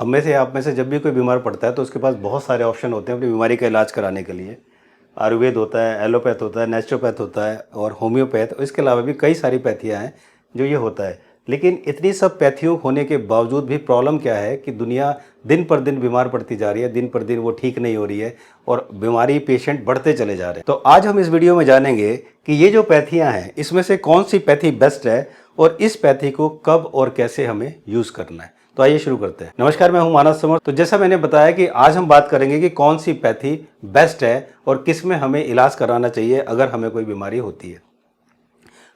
हम में से आप में से जब भी कोई बीमार पड़ता है तो उसके पास बहुत सारे ऑप्शन होते हैं अपनी बीमारी का इलाज कराने के लिए। आयुर्वेद होता है, एलोपैथ होता है, नेचुरोपैथ होता है और होम्योपैथ, और इसके अलावा भी कई सारी पैथियाँ हैं जो ये होता है। लेकिन इतनी सब पैथियों होने के बावजूद भी प्रॉब्लम क्या है कि दुनिया दिन पर दिन बीमार पड़ती जा रही है, दिन पर दिन वो ठीक नहीं हो रही है और बीमारी पेशेंट बढ़ते चले जा रहे हैं। तो आज हम इस वीडियो में जानेंगे कि ये जो पैथियाँ हैं इसमें से कौन सी पैथी बेस्ट है और इस पैथी को कब और कैसे हमें यूज़ करना है। तो आइए शुरू करते हैं। नमस्कार, मैं हूं मानस समर्थ। तो जैसा मैंने बताया कि आज हम बात करेंगे कि कौन सी पैथी बेस्ट है और किस में हमें इलाज कराना चाहिए अगर हमें कोई बीमारी होती है।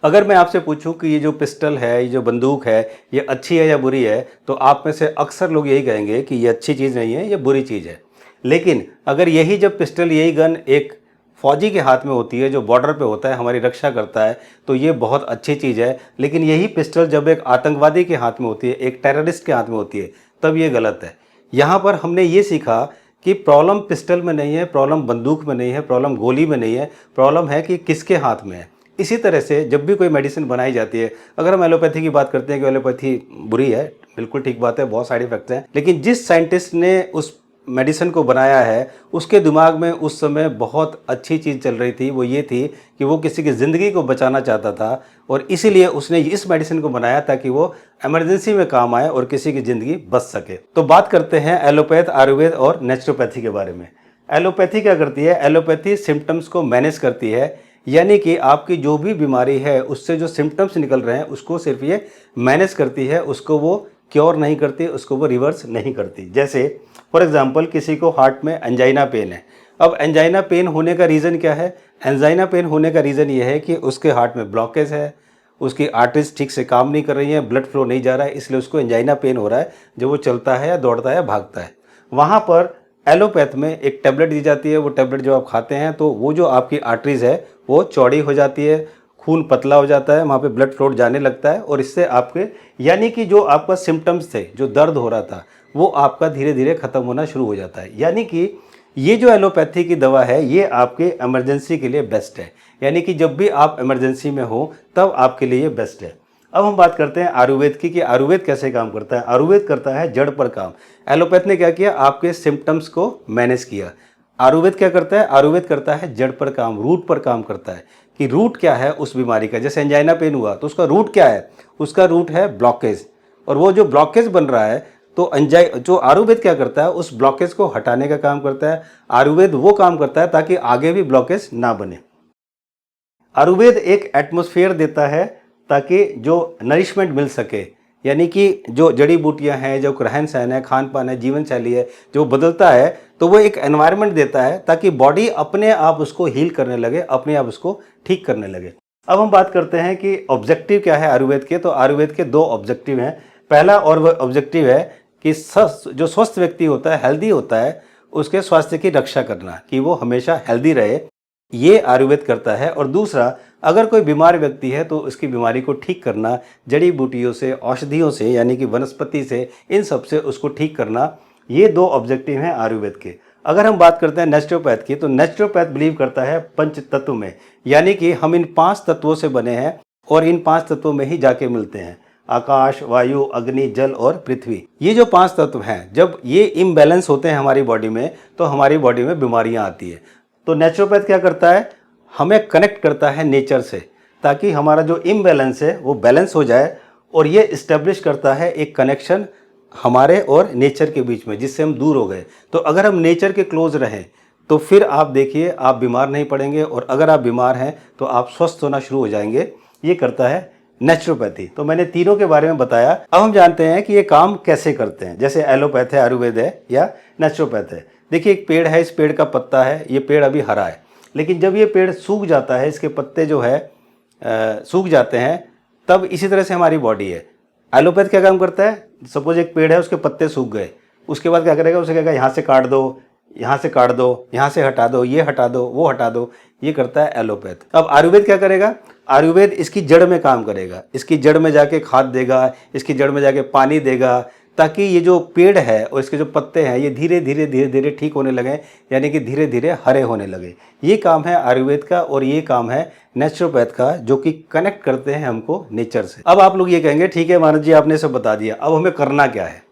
अगर मैं आपसे पूछूं कि ये जो पिस्टल है, ये जो बंदूक है, ये अच्छी है या बुरी है, तो आप में से अक्सर लोग यही कहेंगे कि ये अच्छी चीज़ नहीं है, ये बुरी चीज़ है। लेकिन अगर यही जब पिस्टल, यही गन एक फौजी के हाथ में होती है जो बॉर्डर पे होता है, हमारी रक्षा करता है, तो ये बहुत अच्छी चीज़ है। लेकिन यही पिस्टल जब एक आतंकवादी के हाथ में होती है, एक टेररिस्ट के हाथ में होती है, तब ये गलत है। यहाँ पर हमने ये सीखा कि प्रॉब्लम पिस्टल में नहीं है, प्रॉब्लम बंदूक में नहीं है, प्रॉब्लम गोली में नहीं है, प्रॉब्लम है कि किसके हाथ में है। इसी तरह से जब भी कोई मेडिसिन बनाई जाती है, अगर हम एलोपैथी की बात करते हैं कि एलोपैथी बुरी है, बिल्कुल ठीक बात है, बहुत साइड इफेक्ट्स हैं। लेकिन जिस साइंटिस्ट ने उस मेडिसिन को बनाया है उसके दिमाग में उस समय बहुत अच्छी चीज़ चल रही थी। वो ये थी कि वो किसी की ज़िंदगी को बचाना चाहता था और इसीलिए उसने इस मेडिसिन को बनाया ताकि वो इमरजेंसी में काम आए और किसी की ज़िंदगी बच सके। तो बात करते हैं एलोपैथ, आयुर्वेद और नेचुरोपैथी के बारे में। एलोपैथी क्या करती है? एलोपैथी सिम्टम्स को मैनेज करती है, यानी कि आपकी जो भी बीमारी है उससे जो सिम्टम्स निकल रहे हैं उसको सिर्फ ये मैनेज करती है, उसको वो क्योर नहीं करती, उसको वो रिवर्स नहीं करती। जैसे फॉर एग्जांपल किसी को हार्ट में एंजाइना पेन है। अब एंजाइना पेन होने का रीज़न क्या है? एंजाइना पेन होने का रीज़न ये है कि उसके हार्ट में ब्लॉकेज है, उसकी आर्टरीज ठीक से काम नहीं कर रही हैं, ब्लड फ्लो नहीं जा रहा है, इसलिए उसको एंजाइना पेन हो रहा है जब वो चलता है या दौड़ता है या भागता है। वहाँ पर एलोपैथ में एक टैबलेट दी जाती है, वो टैबलेट जब आप खाते हैं तो वो जो आपकी आर्टरीज है वो चौड़ी हो जाती है, खून पतला हो जाता है, वहाँ पे ब्लड फ्लो जाने लगता है और इससे आपके, यानी कि जो आपका सिम्टम्स थे, जो दर्द हो रहा था, वो आपका धीरे धीरे ख़त्म होना शुरू हो जाता है। यानी कि ये जो एलोपैथी की दवा है ये आपके इमरजेंसी के लिए बेस्ट है, यानी कि जब भी आप इमरजेंसी में हो तब आपके लिए ये बेस्ट है। अब हम बात करते हैं आयुर्वेद की कि आयुर्वेद कैसे काम करता है। आयुर्वेद करता है जड़ पर काम। एलोपैथ ने क्या किया? आपके सिम्टम्स को मैनेज किया। आयुर्वेद क्या करता है? आयुर्वेद करता है जड़ पर काम, रूट पर काम करता है कि रूट क्या है उस बीमारी का। जैसे एंजाइना पेन हुआ तो उसका रूट क्या है? उसका रूट है ब्लॉकेज, और वो जो ब्लॉकेज बन रहा है तो जो आयुर्वेद क्या करता है? उस ब्लॉकेज को हटाने का काम करता है। आयुर्वेद वो काम करता है ताकि आगे भी ब्लॉकेज ना बने। आयुर्वेद एक एटमॉस्फेयर देता है ताकि जो नरिशमेंट मिल सके, यानी कि जो जड़ी बूटियां हैं, जो रहन सहन है, खान पान है, जीवन शैली है, जो बदलता है, तो वो एक एनवायरनमेंट देता है ताकि बॉडी अपने आप उसको हील करने लगे, अपने आप उसको ठीक करने लगे। अब हम बात करते हैं कि ऑब्जेक्टिव क्या है आयुर्वेद के। तो आयुर्वेद के दो ऑब्जेक्टिव हैं। पहला और वह ऑब्जेक्टिव है कि जो स्वस्थ व्यक्ति होता है, हेल्दी होता है, उसके स्वास्थ्य की रक्षा करना, कि वो हमेशा हेल्दी रहे, ये आयुर्वेद करता है। और दूसरा, अगर कोई बीमार व्यक्ति है तो उसकी बीमारी को ठीक करना, जड़ी बूटियों से, औषधियों से, यानी कि वनस्पति से, इन सब से उसको ठीक करना, ये दो ऑब्जेक्टिव हैं आयुर्वेद के। अगर हम बात करते हैं नेचुरोपैथ की, तो नेचुरोपैथ बिलीव करता है पंच तत्व में, यानी कि हम इन 5 तत्वों से बने हैं और इन 5 तत्वों में ही जाके मिलते हैं। आकाश, वायु, अग्नि, जल और पृथ्वी, ये जो 5 तत्व हैं, जब ये इम्बैलेंस होते हैं हमारी बॉडी में तो हमारी बॉडी में बीमारियां आती है। तो नेचुरोपैथ क्या करता है? हमें कनेक्ट करता है नेचर से ताकि हमारा जो इम्बैलेंस है वो बैलेंस हो जाए, और ये इस्टेब्लिश करता है एक कनेक्शन हमारे और नेचर के बीच में, जिससे हम दूर हो गए। तो अगर हम नेचर के क्लोज रहें तो फिर आप देखिए आप बीमार नहीं पड़ेंगे, और अगर आप बीमार हैं तो आप स्वस्थ होना शुरू हो जाएंगे। ये करता है नेचुरोपैथी। तो मैंने तीनों के बारे में बताया। अब हम जानते हैं कि ये काम कैसे करते हैं। जैसे एलोपैथ है, आयुर्वेद है या नेचुरोपैथ है। देखिए एक पेड़ है, इस पेड़ का पत्ता है, ये पेड़ अभी हरा है, लेकिन जब ये पेड़ सूख जाता है, इसके पत्ते जो है सूख जाते हैं, तब इसी तरह से हमारी बॉडी है। एलोपैथ क्या काम करता है? सपोज एक पेड़ है, उसके पत्ते सूख गए, उसके बाद क्या करेगा? उसे कहेगा यहाँ से काट दो, यहाँ से काट दो, यहाँ से हटा दो, ये हटा दो, वो हटा दो। ये करता है एलोपैथ। अब आयुर्वेद क्या करेगा? आयुर्वेद इसकी जड़ में काम करेगा, इसकी जड़ में जाके खाद देगा, इसकी जड़ में जाके पानी देगा, ताकि ये जो पेड़ है और इसके जो पत्ते हैं ये धीरे धीरे धीरे धीरे ठीक होने लगे, यानी कि धीरे धीरे हरे होने लगे। ये काम है आयुर्वेद का, और ये काम है नेचुरोपैथ का, जो कि कनेक्ट करते हैं हमको नेचर से। अब आप लोग ये कहेंगे ठीक है मानस जी, आपने सब बता दिया, अब हमें करना क्या है?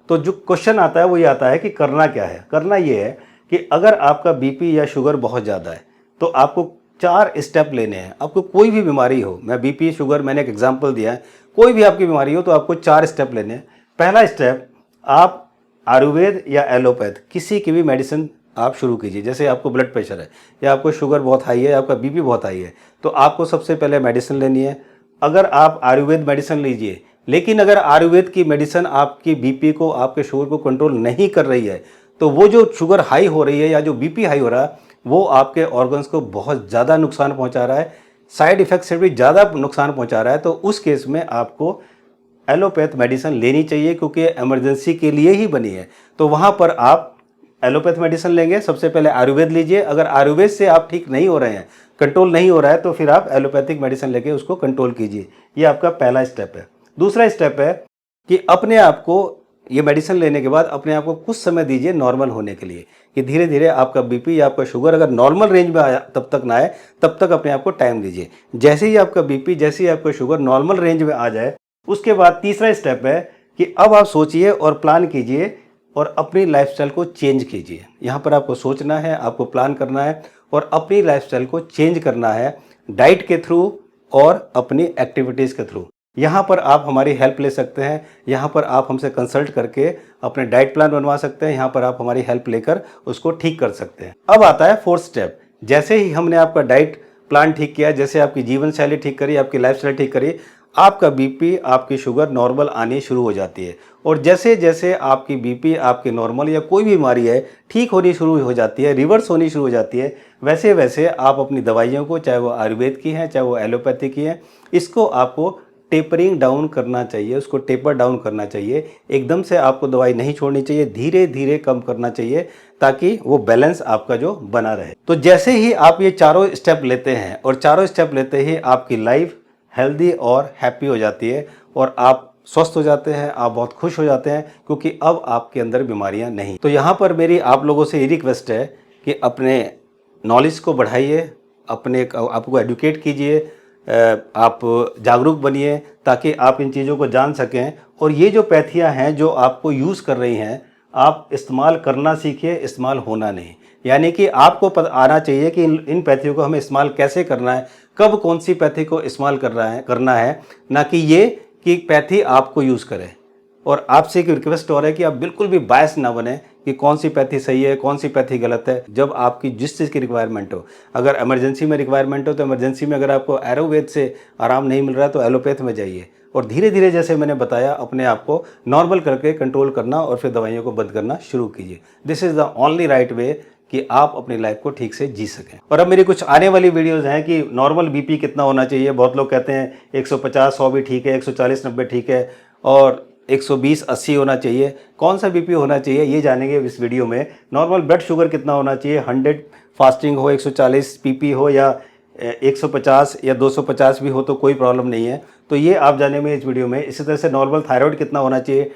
तो जो क्वेश्चन आता है वो ये आता है कि करना क्या है। करना ये है कि अगर आपका बीपी या शुगर बहुत ज़्यादा है तो आपको 4 स्टेप लेने हैं। आपको कोई भी बीमारी हो, मैं बीपी शुगर मैंने एक एग्जांपल दिया है, कोई भी आपकी बीमारी हो तो आपको 4 स्टेप लेने हैं। पहला स्टेप, आप आयुर्वेद या एलोपैथ किसी की भी मेडिसिन आप शुरू कीजिए। जैसे आपको ब्लड प्रेशर है या आपको शुगर बहुत हाई है, आपका बीपी बहुत हाई है, तो आपको सबसे पहले मेडिसिन लेनी है। अगर आप आयुर्वेद मेडिसिन लीजिए, लेकिन अगर आयुर्वेद की मेडिसिन आपकी बीपी को, आपके शुगर को कंट्रोल नहीं कर रही है, तो वो जो शुगर हाई हो रही है या जो बीपी हाई हो रहा है वो आपके ऑर्गन्स को बहुत ज़्यादा नुकसान पहुंचा रहा है, साइड इफेक्ट से भी ज़्यादा नुकसान पहुंचा रहा है। तो उस केस में आपको एलोपैथ मेडिसिन लेनी चाहिए, क्योंकि ये इमरजेंसी के लिए ही बनी है। तो वहाँ पर आप एलोपैथ मेडिसिन लेंगे, सबसे पहले आयुर्वेद लीजिए। अगर आयुर्वेद से आप ठीक नहीं हो रहे हैं, कंट्रोल नहीं हो रहा है, तो फिर आप एलोपैथिक मेडिसिन लेके उसको कंट्रोल कीजिए। ये आपका पहला स्टेप है। दूसरा स्टेप है कि अपने आप को, ये मेडिसिन लेने के बाद अपने आप को कुछ समय दीजिए नॉर्मल होने के लिए, कि धीरे धीरे आपका बीपी या आपका शुगर अगर नॉर्मल रेंज में आया तब तक ना आए, तब तक अपने आप को टाइम दीजिए। जैसे ही आपका बीपी, जैसे ही आपका शुगर नॉर्मल रेंज में आ जाए, उसके बाद तीसरा स्टेप है कि अब आप सोचिए और प्लान कीजिए और अपनी लाइफस्टाइल को चेंज कीजिए। यहाँ पर आपको सोचना है, आपको प्लान करना है और अपनी लाइफस्टाइल को चेंज करना है, डाइट के थ्रू और अपनी एक्टिविटीज़ के थ्रू। यहाँ पर आप हमारी हेल्प ले सकते हैं, यहाँ पर आप हमसे कंसल्ट करके अपने डाइट प्लान बनवा सकते हैं, यहाँ पर आप हमारी हेल्प लेकर उसको ठीक कर सकते हैं। अब आता है फोर्थ स्टेप। जैसे ही हमने आपका डाइट प्लान ठीक किया, जैसे आपकी जीवन शैली ठीक करी, आपकी लाइफस्टाइल ठीक करी, आपका बीपी, आपकी शुगर नॉर्मल आनी शुरू हो जाती है। और जैसे जैसे आपकी बीपी, आपकी नॉर्मल या कोई भी बीमारी है ठीक होनी शुरू हो जाती है, रिवर्स होनी शुरू हो जाती है, वैसे वैसे आप अपनी दवाइयों को, चाहे वो आयुर्वेद की हैं, चाहे वो एलोपैथी की हैं, इसको आपको टेपरिंग डाउन करना चाहिए, उसको टेपर डाउन करना चाहिए। एकदम से आपको दवाई नहीं छोड़नी चाहिए, धीरे धीरे कम करना चाहिए, ताकि वो बैलेंस आपका जो बना रहे। तो जैसे ही आप ये चारों स्टेप लेते हैं, और चारों स्टेप लेते ही आपकी लाइफ हेल्दी और हैप्पी हो जाती है और आप स्वस्थ हो जाते हैं, आप बहुत खुश हो जाते हैं, क्योंकि अब आपके अंदर बीमारियां नहीं। तो यहाँ पर मेरी आप लोगों से ये रिक्वेस्ट है कि अपने नॉलेज को बढ़ाइए, अपने आपको एडुकेट कीजिए, आप जागरूक बनिए, ताकि आप इन चीज़ों को जान सकें। और ये जो पैथियाँ हैं जो आपको यूज़ कर रही हैं, आप इस्तेमाल करना सीखिए, इस्तेमाल होना नहीं। यानी कि आपको आना चाहिए कि इन पैथियों को हमें इस्तेमाल कैसे करना है, कब कौन सी पैथी को इस्तेमाल करना है, ना कि ये कि पैथी आपको यूज़ करे। और आपसे एक रिक्वेस्ट और है कि आप बिल्कुल भी बायस ना बने कि कौन सी पैथी सही है, कौन सी पैथी गलत है। जब आपकी जिस चीज़ की रिक्वायरमेंट हो, अगर इमरजेंसी में रिक्वायरमेंट हो तो इमरजेंसी में, अगर आपको आयुर्वेद से आराम नहीं मिल रहा है तो एलोपैथ में जाइए। और धीरे धीरे, जैसे मैंने बताया, अपने आप को नॉर्मल करके कंट्रोल करना और फिर दवाइयों को बंद करना शुरू कीजिए। This is the only right way कि आप अपनी लाइफ को ठीक से जी सकें। और अब मेरी कुछ आने वाली वीडियोज़ हैं कि नॉर्मल बीपी कितना होना चाहिए। बहुत लोग कहते हैं 150-100 भी ठीक है, 140-90 ठीक है, और 120-80 होना चाहिए। कौन सा बीपी होना चाहिए ये जानेंगे इस वीडियो में। नॉर्मल ब्लड शुगर कितना होना चाहिए, 100 फास्टिंग हो, 140 पीपी हो, या 150 या 250 भी हो तो कोई प्रॉब्लम नहीं है, तो ये आप जानेंगे इस वीडियो में। इसी तरह से नॉर्मल थायराइड कितना होना चाहिए,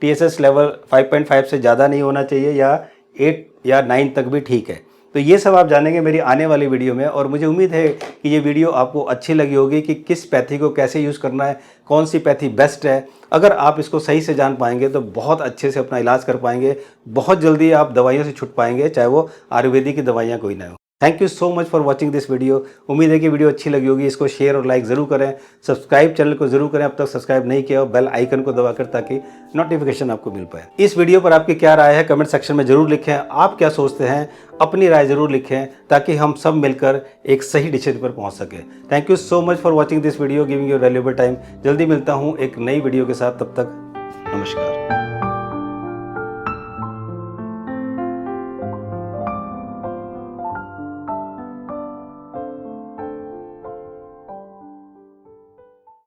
TSH लेवल 5.5 से ज़्यादा नहीं होना चाहिए, या 8 या 9 तक भी ठीक है। तो ये सब आप जानेंगे मेरी आने वाली वीडियो में। और मुझे उम्मीद है कि ये वीडियो आपको अच्छी लगी होगी कि किस पैथी को कैसे यूज़ करना है, कौन सी पैथी बेस्ट है। अगर आप इसको सही से जान पाएंगे तो बहुत अच्छे से अपना इलाज कर पाएंगे, बहुत जल्दी आप दवाइयों से छूट पाएंगे, चाहे वो आयुर्वेदिक की दवाइयाँ कोई ना हो। Thank you so much for watching this video. उम्मीद है कि वीडियो अच्छी लगी होगी। इसको शेयर और लाइक ज़रूर करें, सब्सक्राइब चैनल को ज़रूर करें अब तक सब्सक्राइब नहीं किया हो, बेल आइकन को दबाकर, ताकि नोटिफिकेशन आपको मिल पाए। इस वीडियो पर आपकी क्या राय है कमेंट सेक्शन में ज़रूर लिखें। आप क्या सोचते हैं, अपनी राय ज़रूर लिखें, ताकि हम सब मिलकर एक सही डिसीजन पर पहुँच सकें। Thank you so much for watching this video, giving your valuable time. जल्दी मिलता हूँ एक नई वीडियो के साथ, तब तक नमस्कार।